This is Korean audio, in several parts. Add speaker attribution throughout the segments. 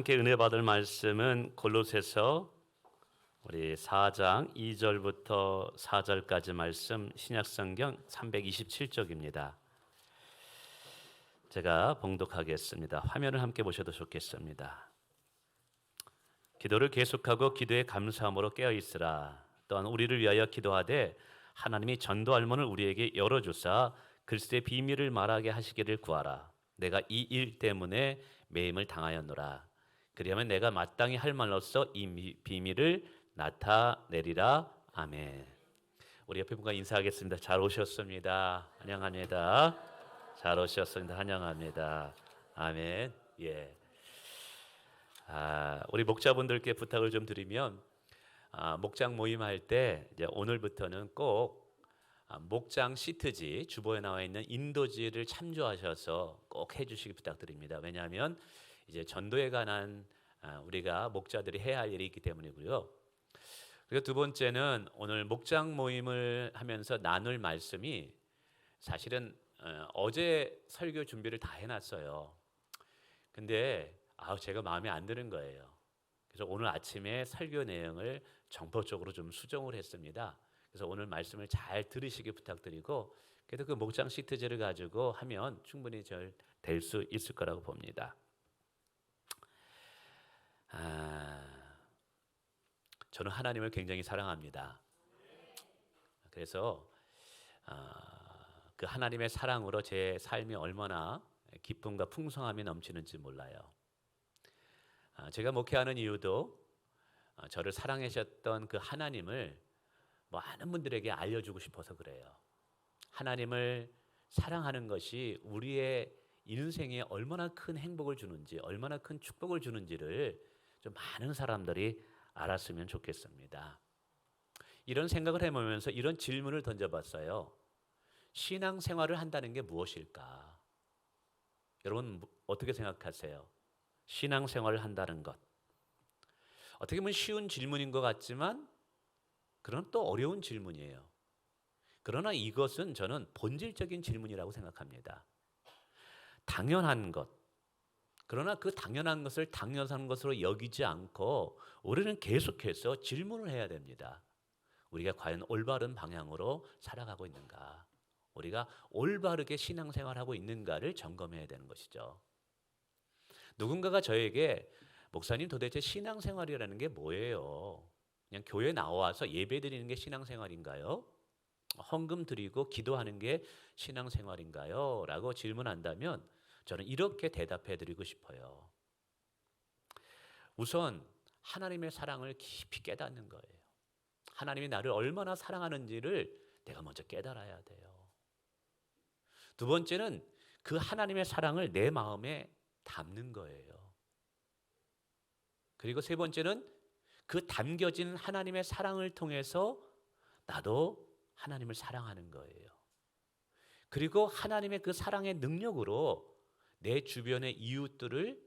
Speaker 1: 함께 은혜 받을 말씀은 골로새서 우리 4장 2절부터 4절까지 말씀 신약성경 327쪽입니다. 제가 봉독하겠습니다. 화면을 함께 보셔도 좋겠습니다. 기도를 계속하고 기도에 감사함으로 깨어 있으라. 또한 우리를 위하여 기도하되 하나님이 전도할 문을 우리에게 열어주사 그리스도의 비밀을 말하게 하시기를 구하라. 내가 이 일 때문에 매임을 당하였노라. 그리하면 내가 마땅히 할 말로써 이 비밀을 나타내리라. 아멘. 우리 옆에 분과 인사하겠습니다. 잘 오셨습니다. 환영합니다. 잘 오셨습니다. 환영합니다. 아멘. 예. 우리 목자분들께 부탁을 좀 드리면 목장 모임할 때 이제 오늘부터는 꼭 목장 시트지 주보에 나와 있는 인도지를 참조하셔서 꼭 해주시기 부탁드립니다. 왜냐하면 이제 전도에 관한 우리가 목자들이 해야 할 일이 있기 때문이고요. 그리고 두 번째는 오늘 목장 모임을 하면서 나눌 말씀이 사실은 어제 설교 준비를 다 해놨어요. 근데 제가 마음에 안 드는 거예요. 그래서 오늘 아침에 설교 내용을 정보적으로 좀 수정을 했습니다. 그래서 오늘 말씀을 잘 들으시기 부탁드리고, 그래도 그 목장 시트제를 가지고 하면 충분히 잘 될 수 있을 거라고 봅니다. 저는 하나님을 굉장히 사랑합니다. 그래서 그 하나님의 사랑으로 제 삶이 얼마나 기쁨과 풍성함이 넘치는지 몰라요. 제가 목회하는 이유도 저를 사랑하셨던 그 하나님을 많은 분들에게 알려주고 싶어서 그래요. 하나님을 사랑하는 것이 우리의 인생에 얼마나 큰 행복을 주는지, 얼마나 큰 축복을 주는지를 좀 많은 사람들이 알았으면 좋겠습니다. 이런 생각을 해보면서 이런 질문을 던져봤어요. 신앙생활을 한다는 게 무엇일까? 여러분 어떻게 생각하세요? 신앙생활을 한다는 것. 어떻게 보면 쉬운 질문인 것 같지만 그런 또 어려운 질문이에요. 그러나 이것은 저는 본질적인 질문이라고 생각합니다. 당연한 것. 그러나 그 당연한 것을 당연한 것으로 여기지 않고 우리는 계속해서 질문을 해야 됩니다. 우리가 과연 올바른 방향으로 살아가고 있는가? 우리가 올바르게 신앙생활하고 있는가를 점검해야 되는 것이죠. 누군가가 저에게 목사님 도대체 신앙생활이라는 게 뭐예요? 그냥 교회 나와서 예배 드리는 게 신앙생활인가요? 헌금 드리고 기도하는 게 신앙생활인가요? 라고 질문한다면 저는 이렇게 대답해 드리고 싶어요. 우선 하나님의 사랑을 깊이 깨닫는 거예요. 하나님이 나를 얼마나 사랑하는지를 내가 먼저 깨달아야 돼요. 두 번째는 그 하나님의 사랑을 내 마음에 담는 거예요. 그리고 세 번째는 그 담겨진 하나님의 사랑을 통해서 나도 하나님을 사랑하는 거예요. 그리고 하나님의 그 사랑의 능력으로 내 주변의 이웃들을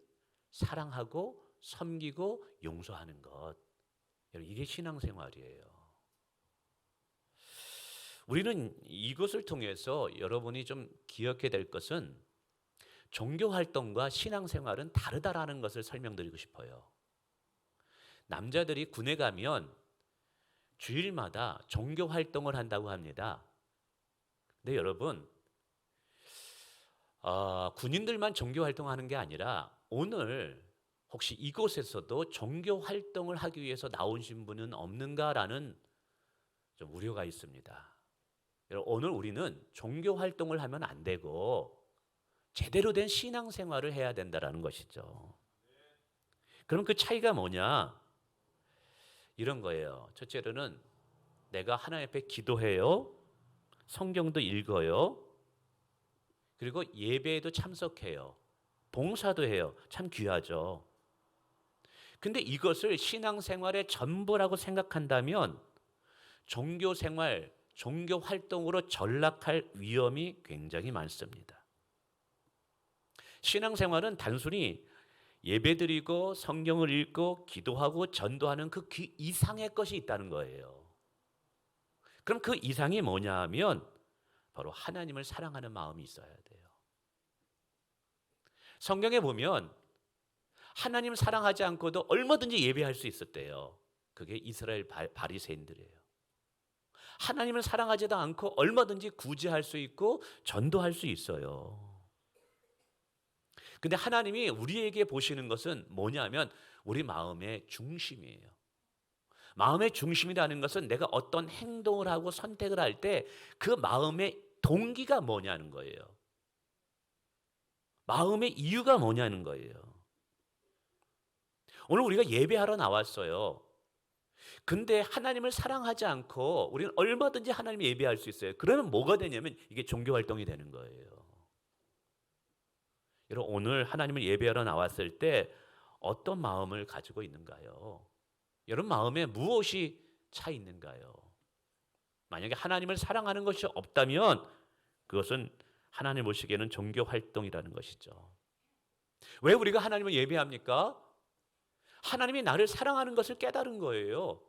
Speaker 1: 사랑하고 섬기고 용서하는 것. 이게 신앙생활이에요. 우리는 이것을 통해서 여러분이 좀 기억해야 될 것은 종교활동과 신앙생활은 다르다라는 것을 설명드리고 싶어요. 남자들이 군에 가면 주일마다 종교활동을 한다고 합니다. 근데 여러분, 군인들만 종교활동하는 게 아니라 오늘 혹시 이곳에서도 종교활동을 하기 위해서 나오신 분은 없는가라는 좀 우려가 있습니다. 오늘 우리는 종교활동을 하면 안 되고 제대로 된 신앙생활을 해야 된다는 것이죠. 그럼 그 차이가 뭐냐? 이런 거예요. 첫째로는 내가 하나님 앞에 기도해요. 성경도 읽어요. 그리고 예배에도 참석해요. 봉사도 해요. 참 귀하죠. 근데 이것을 신앙생활의 전부라고 생각한다면 종교생활, 종교활동으로 전락할 위험이 굉장히 많습니다. 신앙생활은 단순히 예배드리고 성경을 읽고 기도하고 전도하는 그 이상의 것이 있다는 거예요. 그럼 그 이상이 뭐냐 하면 바로 하나님을 사랑하는 마음이 있어야 돼요. 성경에 보면 하나님 사랑하지 않고도 얼마든지 예배할 수 있었대요. 그게 이스라엘 바리새인들이에요. 하나님을 사랑하지도 않고 얼마든지 구제할 수 있고 전도할 수 있어요. 근데 하나님이 우리에게 보시는 것은 뭐냐면 우리 마음의 중심이에요. 마음의 중심이라는 것은 내가 어떤 행동을 하고 선택을 할 때 그 마음의 동기가 뭐냐는 거예요. 마음의 이유가 뭐냐는 거예요. 오늘 우리가 예배하러 나왔어요. 근데 하나님을 사랑하지 않고 우리는 얼마든지 하나님 예배할 수 있어요. 그러면 뭐가 되냐면 이게 종교 활동이 되는 거예요. 여러분 오늘 하나님을 예배하러 나왔을 때 어떤 마음을 가지고 있는가요? 여러분 마음에 무엇이 차 있는가요? 만약에 하나님을 사랑하는 것이 없다면 그것은 하나님 보시기에는 종교 활동이라는 것이죠. 왜 우리가 하나님을 예배합니까? 하나님이 나를 사랑하는 것을 깨달은 거예요.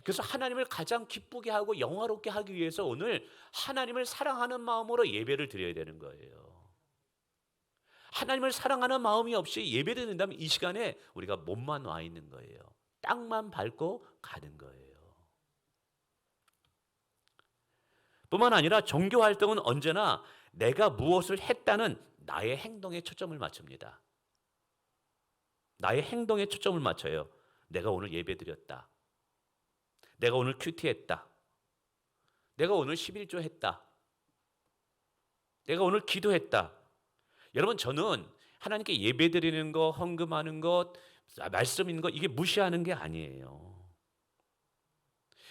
Speaker 1: 그래서 하나님을 가장 기쁘게 하고 영화롭게 하기 위해서 오늘 하나님을 사랑하는 마음으로 예배를 드려야 되는 거예요. 하나님을 사랑하는 마음이 없이 예배드린다면 이 시간에 우리가 몸만 와 있는 거예요. 땅만 밟고 가는 거예요. 뿐만 아니라 종교 활동은 언제나 내가 무엇을 했다는 나의 행동에 초점을 맞춥니다. 나의 행동에 초점을 맞춰요. 내가 오늘 예배드렸다. 내가 오늘 큐티했다. 내가 오늘 11조 했다. 내가 오늘 기도했다. 여러분 저는 하나님께 예배드리는 거, 헌금하는 것, 말씀 있는 거 이게 무시하는 게 아니에요.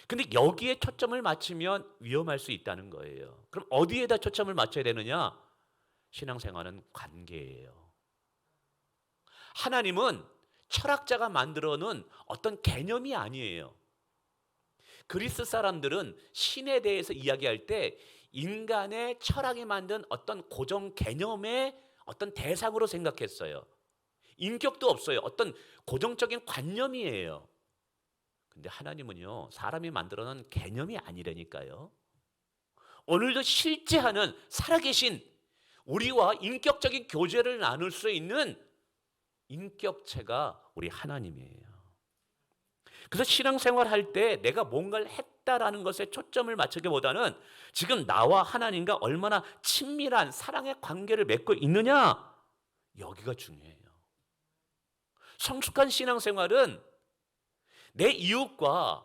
Speaker 1: 근데 여기에 초점을 맞추면 위험할 수 있다는 거예요. 그럼 어디에다 초점을 맞춰야 되느냐? 신앙생활은 관계예요. 하나님은 철학자가 만들어 놓은 어떤 개념이 아니에요. 그리스 사람들은 신에 대해서 이야기할 때 인간의 철학이 만든 어떤 고정 개념의 어떤 대상으로 생각했어요. 인격도 없어요. 어떤 고정적인 관념이에요. 근데 하나님은요, 사람이 만들어 놓은 개념이 아니라니까요. 오늘도 실제하는 살아계신 우리와 인격적인 교제를 나눌 수 있는 인격체가 우리 하나님이에요. 그래서 신앙생활 할 때 내가 뭔가를 했다라는 것에 초점을 맞추기보다는 지금 나와 하나님과 얼마나 친밀한 사랑의 관계를 맺고 있느냐, 여기가 중요해요. 성숙한 신앙생활은 내 이웃과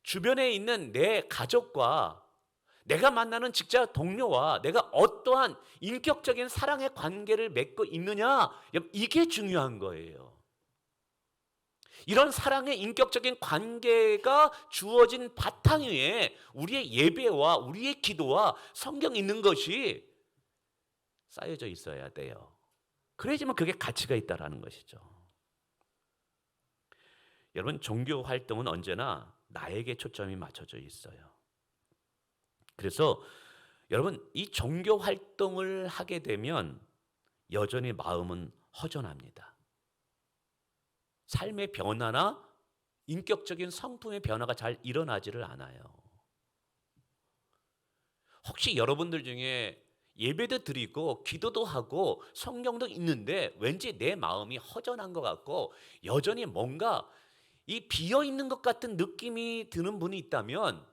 Speaker 1: 주변에 있는 내 가족과 내가 만나는 직장 동료와 내가 어떠한 인격적인 사랑의 관계를 맺고 있느냐, 이게 중요한 거예요. 이런 사랑의 인격적인 관계가 주어진 바탕 위에 우리의 예배와 우리의 기도와 성경 있는 것이 쌓여져 있어야 돼요. 그래야지만 그게 가치가 있다라는 것이죠. 여러분 종교 활동은 언제나 나에게 초점이 맞춰져 있어요. 그래서 여러분 이 종교 활동을 하게 되면 여전히 마음은 허전합니다. 삶의 변화나 인격적인 성품의 변화가 잘 일어나지를 않아요. 혹시 여러분들 중에 예배도 드리고 기도도 하고 성경도 읽는데 왠지 내 마음이 허전한 것 같고 여전히 뭔가 이 비어 있는 것 같은 느낌이 드는 분이 있다면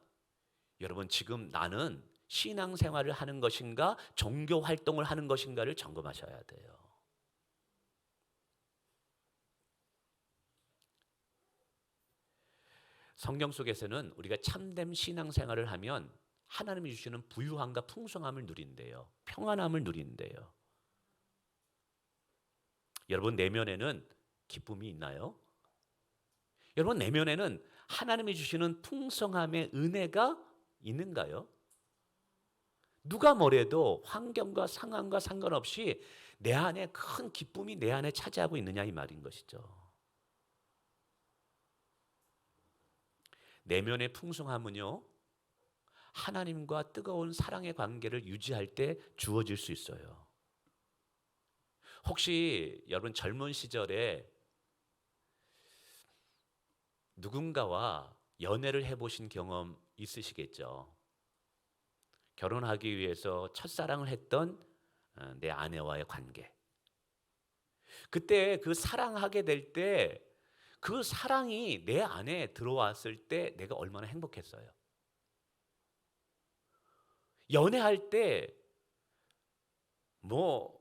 Speaker 1: 여러분 지금 나는 신앙생활을 하는 것인가 종교 활동을 하는 것인가를 점검하셔야 돼요. 성경 속에서는 우리가 참된 신앙생활을 하면 하나님이 주시는 부유함과 풍성함을 누린대요. 평안함을 누린대요. 여러분 내면에는 기쁨이 있나요? 여러분 내면에는 하나님이 주시는 풍성함의 은혜가 있는가요? 누가 뭐래도 환경과 상황과 상관없이 내 안에 큰 기쁨이 내 안에 차지하고 있느냐 이 말인 것이죠. 내면의 풍성함은요, 하나님과 뜨거운 사랑의 관계를 유지할 때 주어질 수 있어요. 혹시 여러분 젊은 시절에 누군가와 연애를 해보신 경험 있으시겠죠? 결혼하기 위해서 첫사랑을 했던 내 아내와의 관계. 그때 그 사랑하게 될 때 그 사랑이 내 안에 들어왔을 때 내가 얼마나 행복했어요. 연애할 때 뭐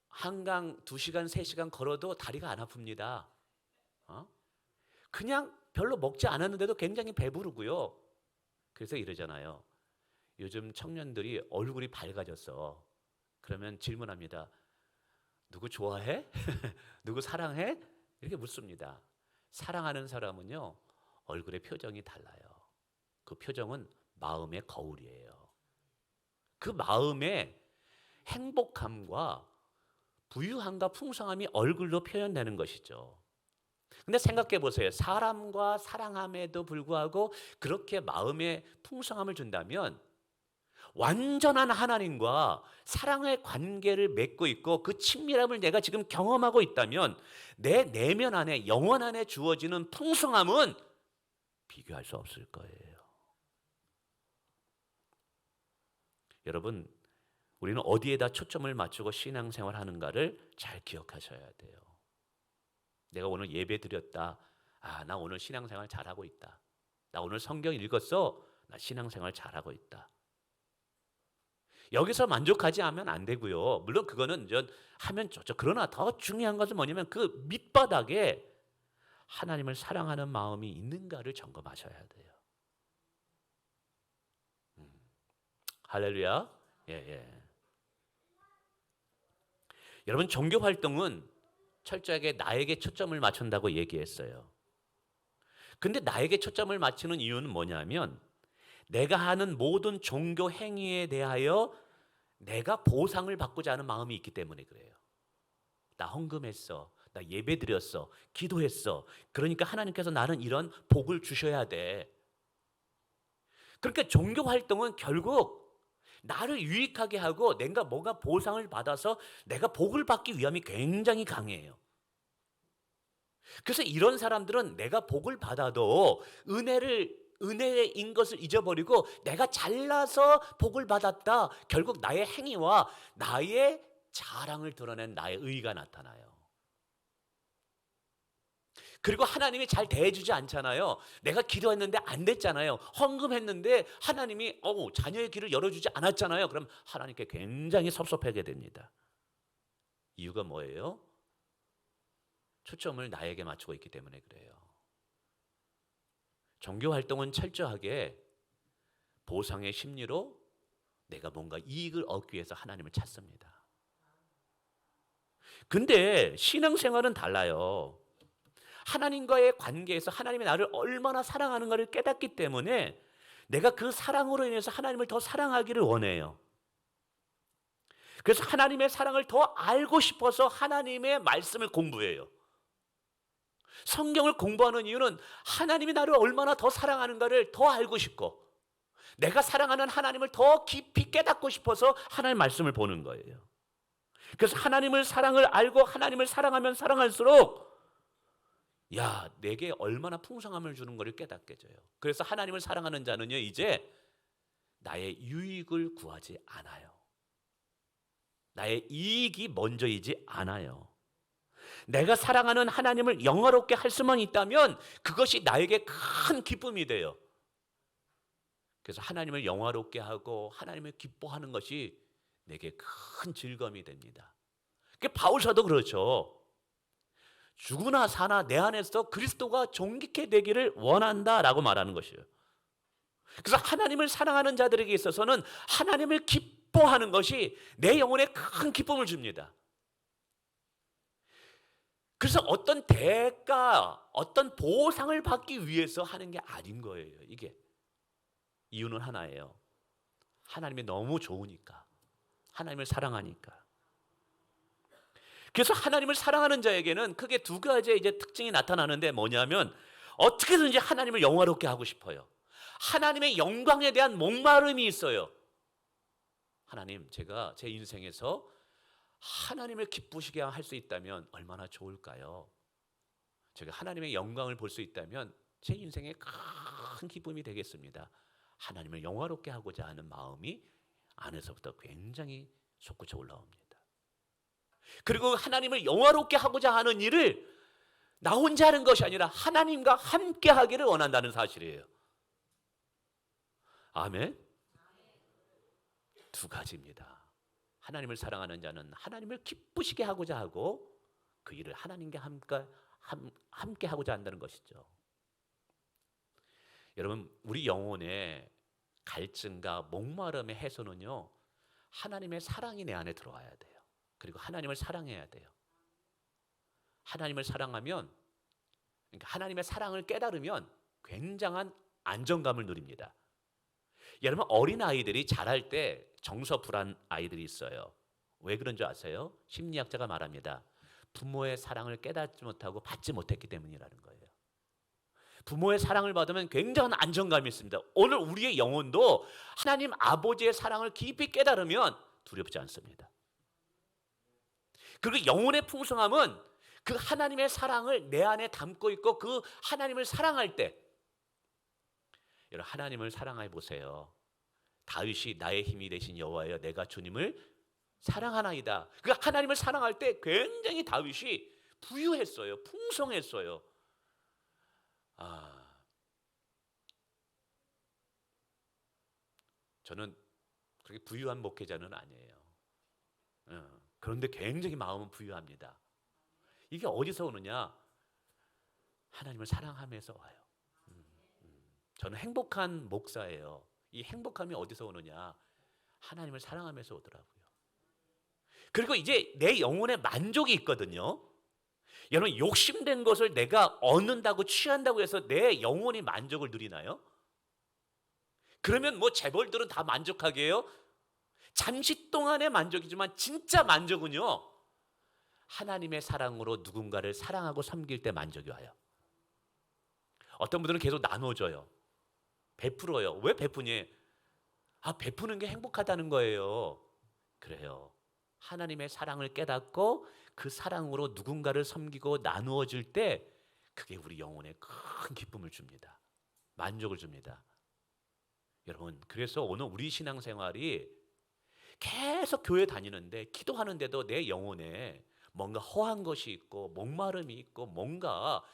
Speaker 1: 한강 2시간, 3시간 걸어도 다리가 안 아픕니다. 어? 그냥 별로 먹지 않았는데도 굉장히 배부르고요. 그래서 이러잖아요. 요즘 청년들이 얼굴이 밝아졌어. 그러면 질문합니다. 누구 좋아해? 누구 사랑해? 이렇게 묻습니다. 사랑하는 사람은요, 얼굴의 표정이 달라요. 그 표정은 마음의 거울이에요. 그 마음의 행복함과 부유함과 풍성함이 얼굴로 표현되는 것이죠. 근데 생각해 보세요. 사람과 사랑함에도 불구하고 그렇게 마음의 풍성함을 준다면 완전한 하나님과 사랑의 관계를 맺고 있고 그 친밀함을 내가 지금 경험하고 있다면 내 내면 안에 영혼 안에 주어지는 풍성함은 비교할 수 없을 거예요. 여러분, 우리는 어디에다 초점을 맞추고 신앙생활 하는가를 잘 기억하셔야 돼요. 내가 오늘 예배 드렸다. 아, 나 오늘 신앙생활 잘하고 있다. 나 오늘 성경 읽었어. 나 신앙생활 잘하고 있다. 여기서 만족하지 않으면 안 되고요. 물론 그거는 하면 좋죠. 그러나 더 중요한 것은 뭐냐면 그 밑바닥에 하나님을 사랑하는 마음이 있는가를 점검하셔야 돼요. 할렐루야. 예, 예. 여러분, 종교 활동은 철저하게 나에게 초점을 맞춘다고 얘기했어요. 근데 나에게 초점을 맞추는 이유는 뭐냐면 내가 하는 모든 종교 행위에 대하여 내가 보상을 받고자 하는 마음이 있기 때문에 그래요. 나 헌금했어. 나 예배 드렸어. 기도했어. 그러니까 하나님께서 나는 이런 복을 주셔야 돼. 그러니까 종교 활동은 결국 나를 유익하게 하고 내가 뭔가 보상을 받아서 내가 복을 받기 위함이 굉장히 강해요. 그래서 이런 사람들은 내가 복을 받아도 은혜인 것을 잊어버리고 내가 잘나서 복을 받았다. 결국 나의 행위와 나의 자랑을 드러낸 나의 의의가 나타나요. 그리고 하나님이 잘 대해주지 않잖아요. 내가 기도했는데 안 됐잖아요. 헌금했는데 하나님이 자녀의 길을 열어주지 않았잖아요. 그럼 하나님께 굉장히 섭섭하게 됩니다. 이유가 뭐예요? 초점을 나에게 맞추고 있기 때문에 그래요. 종교 활동은 철저하게 보상의 심리로 내가 뭔가 이익을 얻기 위해서 하나님을 찾습니다. 근데 신앙생활은 달라요. 하나님과의 관계에서 하나님이 나를 얼마나 사랑하는가를 깨닫기 때문에 내가 그 사랑으로 인해서 하나님을 더 사랑하기를 원해요. 그래서 하나님의 사랑을 더 알고 싶어서 하나님의 말씀을 공부해요. 성경을 공부하는 이유는 하나님이 나를 얼마나 더 사랑하는가를 더 알고 싶고 내가 사랑하는 하나님을 더 깊이 깨닫고 싶어서 하나님의 말씀을 보는 거예요. 그래서 하나님을 사랑을 알고 하나님을 사랑하면 사랑할수록 내게 얼마나 풍성함을 주는 것을 깨닫게 돼요. 그래서 하나님을 사랑하는 자는요 이제 나의 유익을 구하지 않아요. 나의 이익이 먼저이지 않아요. 내가 사랑하는 하나님을 영화롭게 할 수만 있다면 그것이 나에게 큰 기쁨이 돼요. 그래서 하나님을 영화롭게 하고 하나님을 기뻐하는 것이 내게 큰 즐거움이 됩니다. 바울사도 그렇죠. 죽으나 사나 내 안에서 그리스도가 존귀케 되기를 원한다라고 말하는 것이에요. 그래서 하나님을 사랑하는 자들에게 있어서는 하나님을 기뻐하는 것이 내 영혼에 큰 기쁨을 줍니다. 그래서 어떤 대가, 어떤 보상을 받기 위해서 하는 게 아닌 거예요. 이게 이유는 하나예요. 하나님이 너무 좋으니까, 하나님을 사랑하니까. 그래서 하나님을 사랑하는 자에게는 크게 두 가지의 이제 특징이 나타나는데 뭐냐면 어떻게든지 하나님을 영화롭게 하고 싶어요. 하나님의 영광에 대한 목마름이 있어요. 하나님, 제가 제 인생에서 하나님을 기쁘시게 할 수 있다면 얼마나 좋을까요? 제가 하나님의 영광을 볼 수 있다면 제 인생에 큰 기쁨이 되겠습니다. 하나님을 영화롭게 하고자 하는 마음이 안에서부터 굉장히 솟구쳐 올라옵니다. 그리고 하나님을 영화롭게 하고자 하는 일을 나 혼자 하는 것이 아니라 하나님과 함께 하기를 원한다는 사실이에요. 아멘. 두 가지입니다. 하나님을 사랑하는 자는 하나님을 기쁘시게 하고자 하고 그 일을 하나님과 함께 하고자 한다는 것이죠. 여러분, 우리 영혼의 갈증과 목마름의 해소는요, 하나님의 사랑이 내 안에 들어와야 돼요. 그리고 하나님을 사랑해야 돼요. 하나님을 사랑하면, 그러니까 하나님의 사랑을 깨달으면 굉장한 안정감을 누립니다. 여러분, 어린 아이들이 자랄 때 정서불안 아이들이 있어요. 왜 그런 줄 아세요? 심리학자가 말합니다. 부모의 사랑을 깨닫지 못하고 받지 못했기 때문이라는 거예요. 부모의 사랑을 받으면 굉장한 안정감이 있습니다. 오늘 우리의 영혼도 하나님 아버지의 사랑을 깊이 깨달으면 두렵지 않습니다. 그리고 영혼의 풍성함은 그 하나님의 사랑을 내 안에 담고 있고 그 하나님을 사랑할 때, 여러분, 하나님을 사랑해 보세요. 다윗이 나의 힘이 되신 여호와여 내가 주님을 사랑하나이다. 그 하나님을 사랑할 때 굉장히 다윗이 부유했어요. 풍성했어요. 저는 그렇게 부유한 목회자는 아니에요. 그런데 굉장히 마음은 부유합니다. 이게 어디서 오느냐? 하나님을 사랑하면서 와요. 저는 행복한 목사예요. 이 행복함이 어디서 오느냐? 하나님을 사랑하면서 오더라고요. 그리고 이제 내 영혼에 만족이 있거든요. 여러분, 욕심된 것을 내가 얻는다고 취한다고 해서 내 영혼이 만족을 누리나요? 그러면 뭐 재벌들은 다 만족하게 해요? 잠시 동안의 만족이지만 진짜 만족은요, 하나님의 사랑으로 누군가를 사랑하고 섬길 때 만족이 와요. 어떤 분들은 계속 나눠줘요. 베풀어요. 왜 베푸니? 베푸는 게 행복하다는 거예요. 그래요. 하나님의 사랑을 깨닫고 그 사랑으로 누군가를 섬기고 나누어 줄 때 그게 우리 영혼에 큰 기쁨을 줍니다. 만족을 줍니다. 여러분, 그래서 오늘 우리 신앙생활이 계속 교회 다니는데 기도하는데도 내 영혼에 뭔가 허한 것이 있고 목마름이 있고 뭔가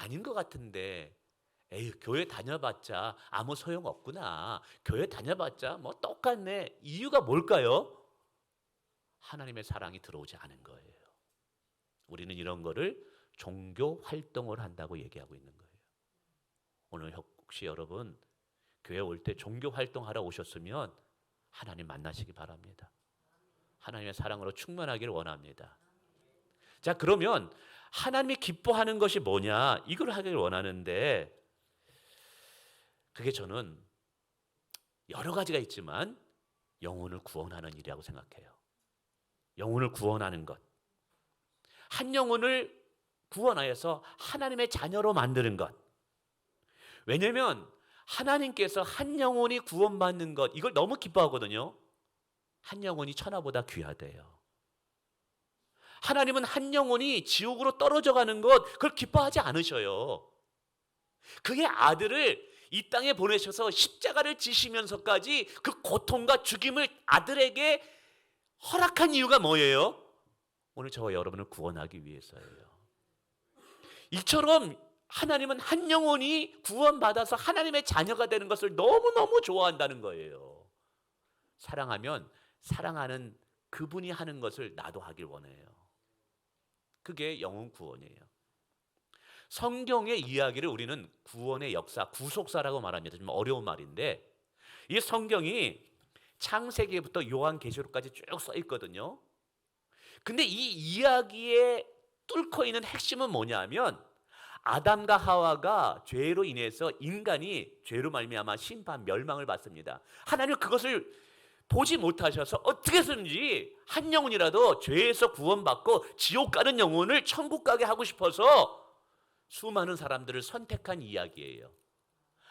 Speaker 1: 아닌 것 같은데, 에이, 교회 다녀봤자 아무 소용없구나, 교회 다녀봤자 뭐 똑같네. 이유가 뭘까요? 하나님의 사랑이 들어오지 않은 거예요. 우리는 이런 거를 종교 활동을 한다고 얘기하고 있는 거예요. 오늘 혹시 여러분 교회 올 때 종교 활동하러 오셨으면 하나님 만나시기 바랍니다. 하나님의 사랑으로 충만하기를 원합니다. 자, 그러면 하나님이 기뻐하는 것이 뭐냐? 이걸 하기를 원하는데, 그게 저는 여러 가지가 있지만 영혼을 구원하는 일이라고 생각해요. 영혼을 구원하는 것, 한 영혼을 구원하여서 하나님의 자녀로 만드는 것. 왜냐하면 하나님께서 한 영혼이 구원받는 것, 이걸 너무 기뻐하거든요. 한 영혼이 천하보다 귀하대요. 하나님은 한 영혼이 지옥으로 떨어져 가는 것, 그걸 기뻐하지 않으셔요. 그의 아들을 이 땅에 보내셔서 십자가를 지시면서까지 그 고통과 죽임을 아들에게 허락한 이유가 뭐예요? 오늘 저와 여러분을 구원하기 위해서예요. 이처럼 하나님은 한 영혼이 구원받아서 하나님의 자녀가 되는 것을 너무너무 좋아한다는 거예요. 사랑하면 사랑하는 그분이 하는 것을 나도 하길 원해요. 그게 영혼 구원이에요. 성경의 이야기를 우리는 구원의 역사, 구속사라고 말합니다. 좀 어려운 말인데, 이 성경이 창세기부터 요한계시록까지 쭉 써 있거든요. 근데 이 이야기에 뚫고 있는 핵심은 뭐냐면, 아담과 하와가 죄로 인해서 인간이 죄로 말미암아 심판, 멸망을 받습니다. 하나님은 그것을 보지 못하셔서 어떻게 해서든지 한 영혼이라도 죄에서 구원받고 지옥 가는 영혼을 천국 가게 하고 싶어서 수많은 사람들을 선택한 이야기예요.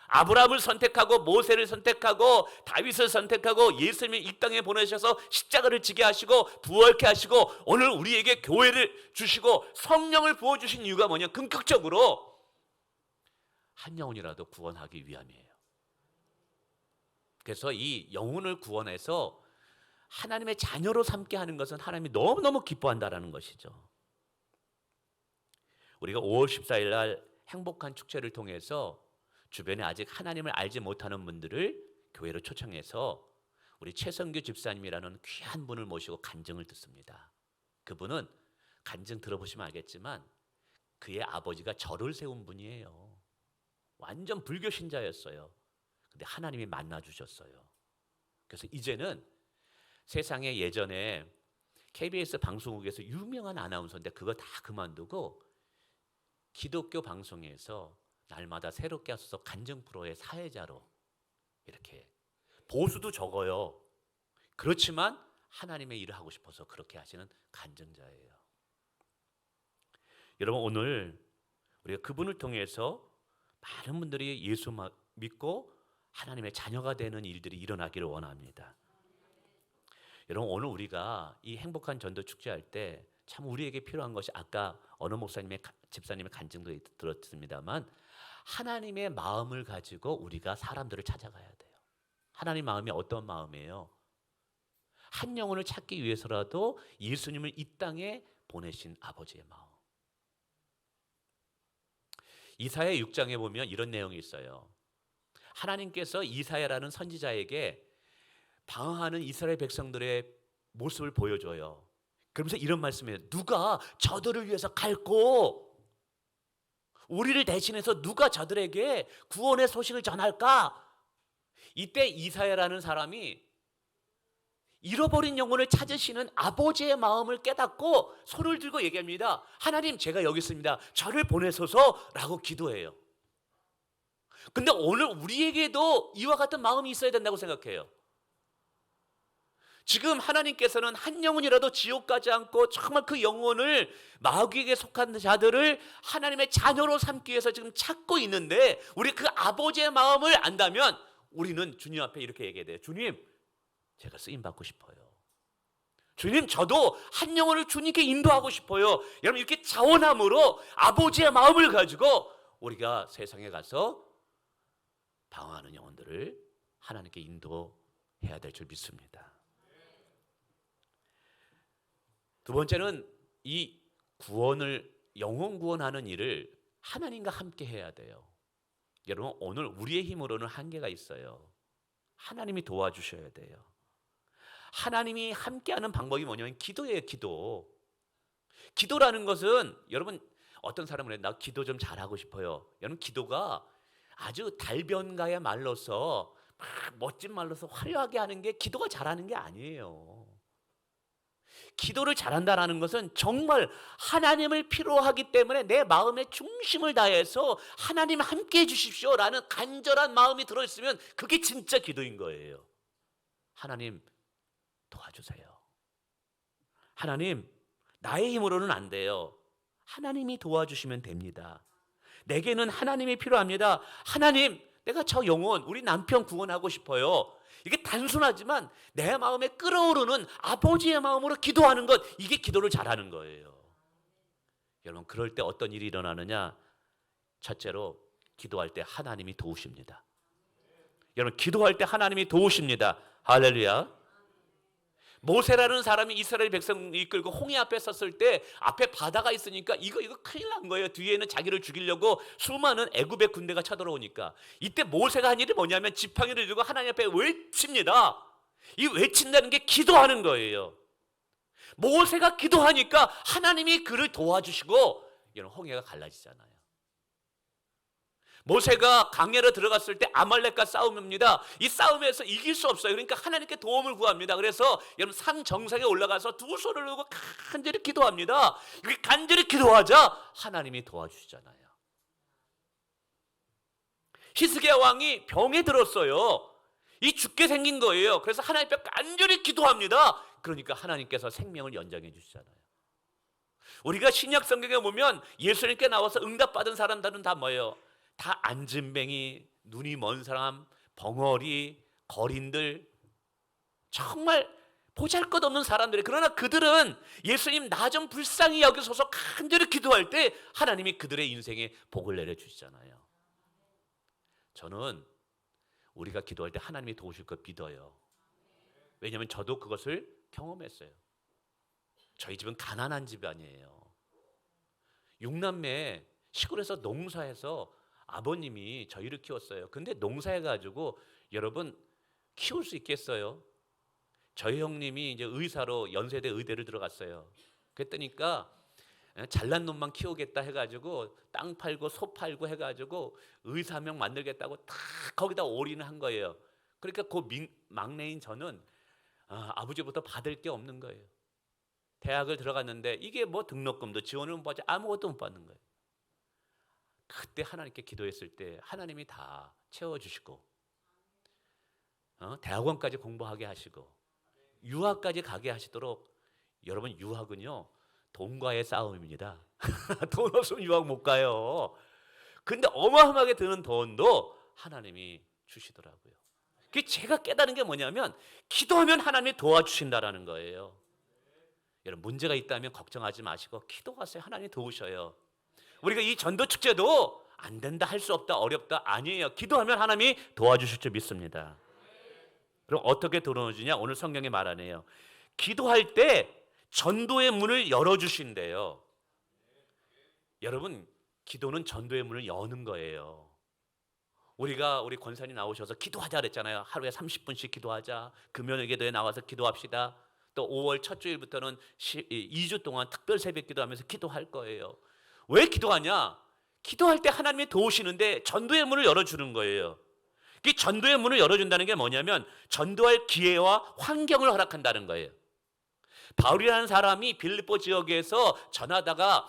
Speaker 1: 아브라함을 선택하고 모세를 선택하고 다윗을 선택하고 예수님을 이 땅에 보내셔서 십자가를 지게 하시고 부활케 하시고 오늘 우리에게 교회를 주시고 성령을 부어주신 이유가 뭐냐? 궁극적으로 한 영혼이라도 구원하기 위함이에요. 그래서 이 영혼을 구원해서 하나님의 자녀로 삼게 하는 것은 하나님이 너무너무 기뻐한다라는 것이죠. 우리가 5월 14일 날 행복한 축제를 통해서 주변에 아직 하나님을 알지 못하는 분들을 교회로 초청해서 우리 최성규 집사님이라는 귀한 분을 모시고 간증을 듣습니다. 그분은 간증 들어보시면 알겠지만 그의 아버지가 절을 세운 분이에요. 완전 불교 신자였어요. 근데 하나님이 만나 주셨어요. 그래서 이제는 세상에 예전에 KBS 방송국에서 유명한 아나운서인데 그거 다 그만두고 기독교 방송에서 날마다 새롭게 하소서 간증 프로의 사회자로 이렇게 보수도 적어요. 그렇지만 하나님의 일을 하고 싶어서 그렇게 하시는 간증자예요. 여러분 오늘 우리가 그분을 통해서 많은 분들이 예수 믿고 하나님의 자녀가 되는 일들이 일어나기를 원합니다. 여러분 오늘 우리가 이 행복한 전도 축제할 때 참 우리에게 필요한 것이 아까 어느 목사님의 집사님의 간증도 들었습니다만 하나님의 마음을 가지고 우리가 사람들을 찾아가야 돼요. 하나님 마음이 어떤 마음이에요? 한 영혼을 찾기 위해서라도 예수님을 이 땅에 보내신 아버지의 마음. 이사야 6장에 보면 이런 내용이 있어요. 하나님께서 이사야라는 선지자에게 방황하는 이스라엘 백성들의 모습을 보여줘요. 그러면서 이런 말씀이에요. 누가 저들을 위해서 갈고 우리를 대신해서 누가 저들에게 구원의 소식을 전할까? 이때 이사야라는 사람이 잃어버린 영혼을 찾으시는 아버지의 마음을 깨닫고 손을 들고 얘기합니다. 하나님 제가 여기 있습니다. 저를 보내소서라고 기도해요. 근데 오늘 우리에게도 이와 같은 마음이 있어야 된다고 생각해요. 지금 하나님께서는 한 영혼이라도 지옥 가지 않고 정말 그 영혼을 마귀에게 속한 자들을 하나님의 자녀로 삼기 위해서 지금 찾고 있는데 우리 그 아버지의 마음을 안다면 우리는 주님 앞에 이렇게 얘기해야 돼요. 주님 제가 쓰임받고 싶어요. 주님 저도 한 영혼을 주님께 인도하고 싶어요. 여러분 이렇게 자원함으로 아버지의 마음을 가지고 우리가 세상에 가서 방황하는 영혼들을 하나님께 인도해야 될 줄 믿습니다. 두 번째는 이 구원을 영혼 구원하는 일을 하나님과 함께 해야 돼요. 여러분 오늘 우리의 힘으로는 한계가 있어요. 하나님이 도와주셔야 돼요. 하나님이 함께하는 방법이 뭐냐면 기도예요. 기도. 기도라는 것은 여러분 어떤 사람은 나 기도 좀 잘하고 싶어요. 여러분 기도가 아주 달변가의 말로서 막 멋진 말로서 화려하게 하는 게 기도가 잘하는 게 아니에요. 기도를 잘한다는 것은 정말 하나님을 필요하기 때문에 내 마음의 중심을 다해서 하나님 함께 해주십시오라는 간절한 마음이 들어있으면 그게 진짜 기도인 거예요. 하나님 도와주세요. 하나님 나의 힘으로는 안 돼요. 하나님이 도와주시면 됩니다. 내게는 하나님이 필요합니다. 하나님 내가 저 영혼 우리 남편 구원하고 싶어요. 이게 단순하지만 내 마음에 끓어오르는 아버지의 마음으로 기도하는 것 이게 기도를 잘하는 거예요. 여러분 그럴 때 어떤 일이 일어나느냐? 첫째로 기도할 때 하나님이 도우십니다. 여러분 기도할 때 하나님이 도우십니다. 할렐루야. 모세라는 사람이 이스라엘 백성을 이끌고 홍해 앞에 섰을 때 앞에 바다가 있으니까 이거 큰일 난 거예요. 뒤에는 자기를 죽이려고 수많은 애굽의 군대가 쳐들어오니까 이때 모세가 한 일이 뭐냐면 지팡이를 들고 하나님 앞에 외칩니다. 이 외친다는 게 기도하는 거예요. 모세가 기도하니까 하나님이 그를 도와주시고 이런 홍해가 갈라지잖아요. 모세가 강야로 들어갔을 때 아말렉과 싸움입니다. 이 싸움에서 이길 수 없어요. 그러니까 하나님께 도움을 구합니다. 그래서 여러분 산 정상에 올라가서 두 손을 들고 간절히 기도합니다. 이렇게 간절히 기도하자 하나님이 도와주시잖아요. 히스기야 왕이 병에 들었어요. 이 죽게 생긴 거예요. 그래서 하나님 앞에 간절히 기도합니다. 그러니까 하나님께서 생명을 연장해 주시잖아요. 우리가 신약 성경에 보면 예수님께 나와서 응답받은 사람들은 다 뭐예요? 다 안진뱅이, 눈이 먼 사람, 벙어리, 거린들 정말 보잘것없는 사람들이 그러나 그들은 예수님 나 좀 불쌍히 여기소서 간절히 기도할 때 하나님이 그들의 인생에 복을 내려주시잖아요. 저는 우리가 기도할 때 하나님이 도우실 것 믿어요. 왜냐하면 저도 그것을 경험했어요. 저희 집은 가난한 집안이에요. 6남매 시골에서 농사해서 아버님이 저희를 키웠어요. 근데 농사해가지고 여러분 키울 수 있겠어요? 저희 형님이 이제 의사로 연세대 의대를 들어갔어요. 그랬더니까 잘난 놈만 키우겠다 해가지고 땅 팔고 소 팔고 해가지고 의사 한 명 만들겠다고 다 거기다 올인한 거예요. 그러니까 그 막내인 저는 아버지부터 받을 게 없는 거예요. 대학을 들어갔는데 이게 뭐 등록금도 지원을 못 받지 아무것도 못 받는 거예요. 그때 하나님께 기도했을 때 하나님이 다 채워주시고 대학원까지 공부하게 하시고 유학까지 가게 하시도록. 여러분, 유학은요 돈과의 싸움입니다. 돈 없으면 유학 못 가요. 근데 어마어마하게 드는 돈도 하나님이 주시더라고요. 그 제가 깨달은 게 뭐냐면 기도하면 하나님이 도와주신다라는 거예요. 여러분, 문제가 있다면 걱정하지 마시고 기도하세요. 하나님이 도우셔요. 우리가 이 전도 축제도 안 된다, 할 수 없다, 어렵다 아니에요. 기도하면 하나님이 도와주실 줄 믿습니다. 그럼 어떻게 도와주냐? 오늘 성경에 말하네요. 기도할 때 전도의 문을 열어주신대요. 여러분, 기도는 전도의 문을 여는 거예요. 우리 권사님 나오셔서 기도하자 그랬잖아요. 하루에 30분씩 기도하자. 금요일 기도에 나와서 기도합시다. 또 5월 첫 주일부터는 2주 동안 특별 새벽 기도하면서 기도할 거예요. 왜 기도하냐? 기도할 때 하나님이 도우시는데 전도의 문을 열어주는 거예요. 이 전도의 문을 열어준다는 게 뭐냐면 전도할 기회와 환경을 허락한다는 거예요. 바울이라는 사람이 빌립보 지역에서 전하다가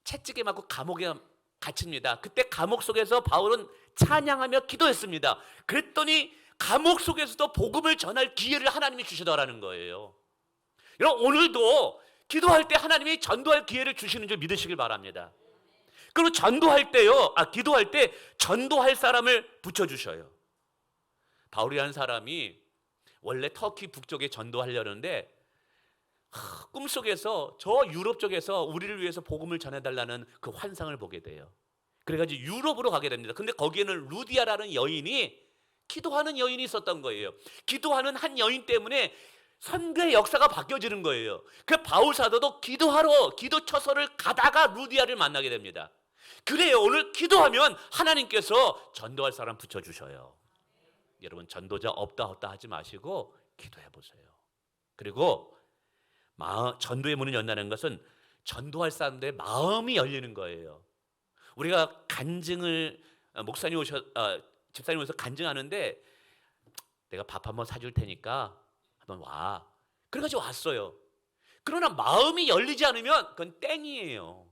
Speaker 1: 채찍에 맞고 감옥에 갇힙니다. 그때 감옥 속에서 바울은 찬양하며 기도했습니다. 그랬더니 감옥 속에서도 복음을 전할 기회를 하나님이 주시더라는 거예요. 여러분, 오늘도 기도할 때 하나님이 전도할 기회를 주시는 줄 믿으시길 바랍니다. 그리고 전도할 때요, 기도할 때 전도할 사람을 붙여주셔요. 바울이라는 사람이 원래 터키 북쪽에 전도하려는데 꿈속에서 저 유럽 쪽에서 우리를 위해서 복음을 전해달라는 그 환상을 보게 돼요. 그래가지고 유럽으로 가게 됩니다. 근데 거기에는 루디아라는 여인이, 기도하는 여인이 있었던 거예요. 기도하는 한 여인 때문에 선교의 역사가 바뀌어지는 거예요. 그 바울 사도도 기도하러 기도 처소를 가다가 루디아를 만나게 됩니다. 그래요. 오늘 기도하면 하나님께서 전도할 사람 붙여주셔요. 여러분, 전도자 없다 하지 마시고 기도해 보세요. 그리고 전도의 문을 연다는 것은 전도할 사람들의 마음이 열리는 거예요. 우리가 간증을 집사님 오셔서 간증하는데 내가 밥 한번 사줄 테니까 한번 와. 그래가지고 왔어요. 그러나 마음이 열리지 않으면 그건 땡이에요.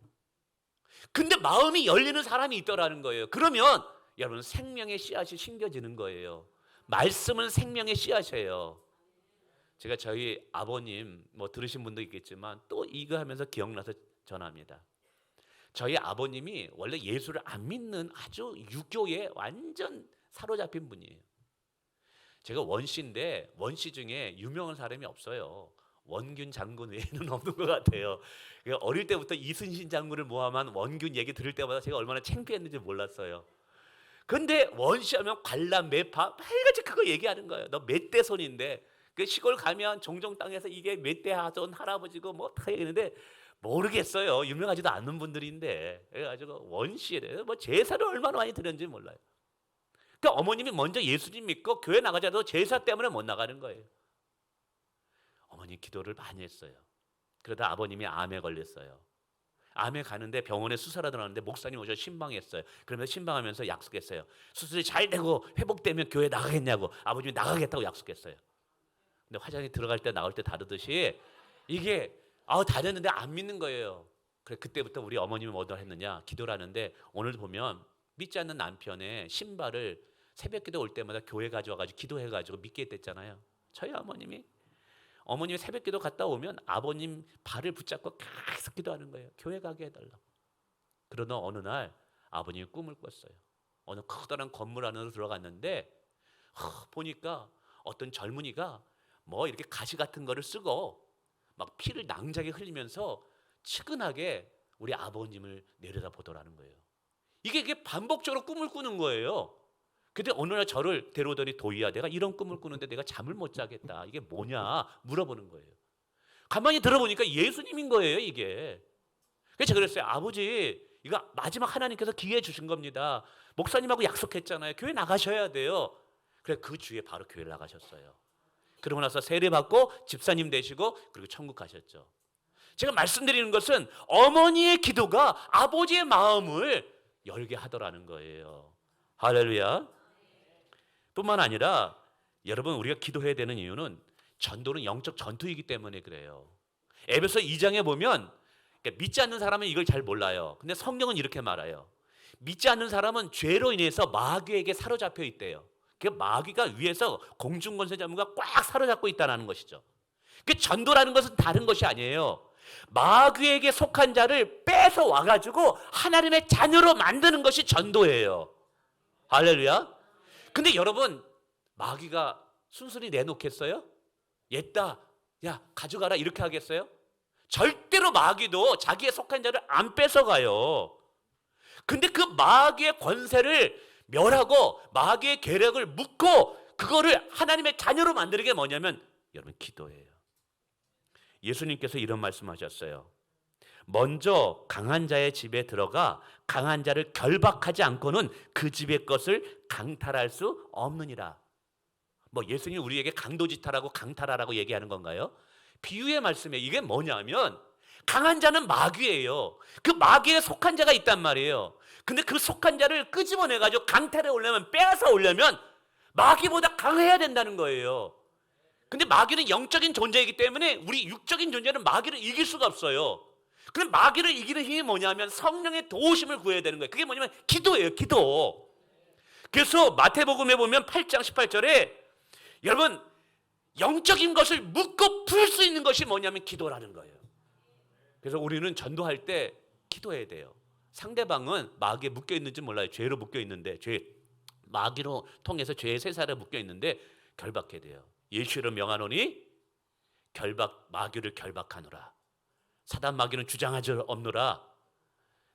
Speaker 1: 근데 마음이 열리는 사람이 있더라는 거예요. 그러면 여러분, 생명의 씨앗이 심겨지는 거예요. 말씀은 생명의 씨앗이에요. 제가 저희 아버님 들으신 분도 있겠지만 또 이거 하면서 기억나서 전합니다. 저희 아버님이 원래 예수를 안 믿는 아주 유교에 완전 사로잡힌 분이에요. 제가 원씨인데 원씨 중에 유명한 사람이 없어요. 원균 장군 외에는 없는 것 같아요. 어릴 때부터 이순신 장군을 모함한 원균 얘기 들을 때마다 제가 얼마나 창피했는지 몰랐어요. 근데 원씨하면 관람 매파 매일같이 그거 얘기하는 거예요. 너 몇 대 손인데, 그 시골 가면 종종 땅에서 이게 몇 대 하손 할아버지고 뭐 다 얘기하는데 모르겠어요. 유명하지도 않는 분들인데. 그래가지고 원씨에 대해서 제사를 얼마나 많이 드렸는지 몰라요. 그러니까 어머님이 먼저 예수님 믿고 교회 나가자도 제사 때문에 못 나가는 거예요. 어머니 기도를 많이 했어요. 그러다 아버님이 암에 걸렸어요. 암에 가는데 병원에 수술하러 들어갔는데 목사님 오셔서 신방했어요. 그러면서 신방하면서 약속했어요. 수술이 잘 되고 회복되면 교회 나가겠냐고. 아버님이 나가겠다고 약속했어요. 근데 화장실 들어갈 때 나올 때 다르듯이 이게 다 됐는데 안 믿는 거예요. 그래, 그때부터 우리 어머님이 뭐라 했느냐, 기도를 하는데 오늘 보면 믿지 않는 남편의 신발을 새벽 기도 올 때마다 교회 가져와가지고 기도해가지고 믿게 됐잖아요. 저희 어머님이 새벽 기도 갔다 오면 아버님 발을 붙잡고 계속 기도하는 거예요. 교회 가게 해달라고. 그러던 어느 날 아버님이 꿈을 꿨어요. 어느 커다란 건물 안으로 들어갔는데 보니까 어떤 젊은이가 이렇게 가시 같은 거를 쓰고 막 피를 낭자게 흘리면서 측은하게 우리 아버님을 내려다보더라는 거예요. 이게 반복적으로 꿈을 꾸는 거예요. 근데 어느 날 저를 데려오더니 도희야, 내가 이런 꿈을 꾸는데 내가 잠을 못 자겠다. 이게 뭐냐 물어보는 거예요. 가만히 들어보니까 예수님인 거예요, 이게. 그래서 제가 그랬어요. 아버지, 이거 마지막 하나님께서 기회 주신 겁니다. 목사님하고 약속했잖아요. 교회 나가셔야 돼요. 그래, 그 주에 바로 교회를 나가셨어요. 그러고 나서 세례 받고 집사님 되시고 그리고 천국 가셨죠. 제가 말씀드리는 것은 어머니의 기도가 아버지의 마음을 열게 하더라는 거예요. 할렐루야. 뿐만 아니라 여러분, 우리가 기도해야 되는 이유는 전도는 영적 전투이기 때문에 그래요. 에베소 2장에 보면 믿지 않는 사람은 이걸 잘 몰라요. 근데 성경은 이렇게 말해요. 믿지 않는 사람은 죄로 인해서 마귀에게 사로잡혀 있대요. 그 마귀가 위에서 공중권세자문과 꽉 사로잡고 있다는 것이죠. 그 전도라는 것은 다른 것이 아니에요. 마귀에게 속한 자를 뺏어 와가지고 하나님의 자녀로 만드는 것이 전도예요. 할렐루야. 근데 여러분, 마귀가 순순히 내놓겠어요? 옛다, 야 가져가라 이렇게 하겠어요? 절대로 마귀도 자기의 속한 자를 안 뺏어가요. 근데 그 마귀의 권세를 멸하고 마귀의 계략을 묶고 그거를 하나님의 자녀로 만드는 게 뭐냐면 여러분, 기도예요. 예수님께서 이런 말씀하셨어요. 먼저 강한 자의 집에 들어가 강한 자를 결박하지 않고는 그 집의 것을 강탈할 수 없느니라. 뭐 예수님이 우리에게 강도짓하라고 강탈하라고 얘기하는 건가요? 비유의 말씀이에요. 이게 뭐냐면 강한 자는 마귀예요. 그 마귀에 속한 자가 있단 말이에요. 근데 그 속한 자를 끄집어내가지고 강탈해 오려면, 빼앗아 오려면 마귀보다 강해야 된다는 거예요. 근데 마귀는 영적인 존재이기 때문에 우리 육적인 존재는 마귀를 이길 수가 없어요. 근데 마귀를 이기는 힘이 뭐냐면 성령의 도우심을 구해야 되는 거예요. 그게 뭐냐면 기도예요, 기도. 그래서 마태복음에 보면 8장 18절에 여러분, 영적인 것을 묶고 풀 수 있는 것이 뭐냐면 기도라는 거예요. 그래서 우리는 전도할 때 기도해야 돼요. 상대방은 마귀에 묶여 있는지 몰라요. 죄로 묶여 있는데, 마귀로 통해서 죄의 세사를 묶여 있는데 결박해야 돼요. 예수를 명하노니 마귀를 결박하노라. 사단 마귀는 주장하지 없노라.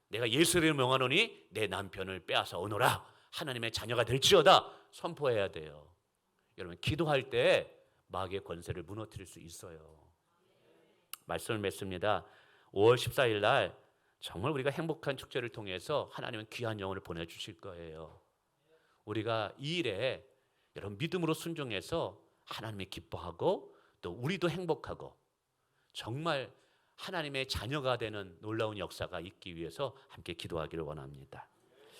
Speaker 1: 내가 예수를 명하노니 내 남편을 빼앗아 오노라. 하나님의 자녀가 될지어다 선포해야 돼요. 여러분, 기도할 때 마귀의 권세를 무너뜨릴 수 있어요. 말씀을 맺습니다. 5월 14일 날 정말 우리가 행복한 축제를 통해서 하나님은 귀한 영혼을 보내주실 거예요. 우리가 이 일에 여러분 믿음으로 순종해서 하나님이 기뻐하고 또 우리도 행복하고 정말 하나님의 자녀가 되는 놀라운 역사가 있기 위해서 함께 기도하기를 원합니다.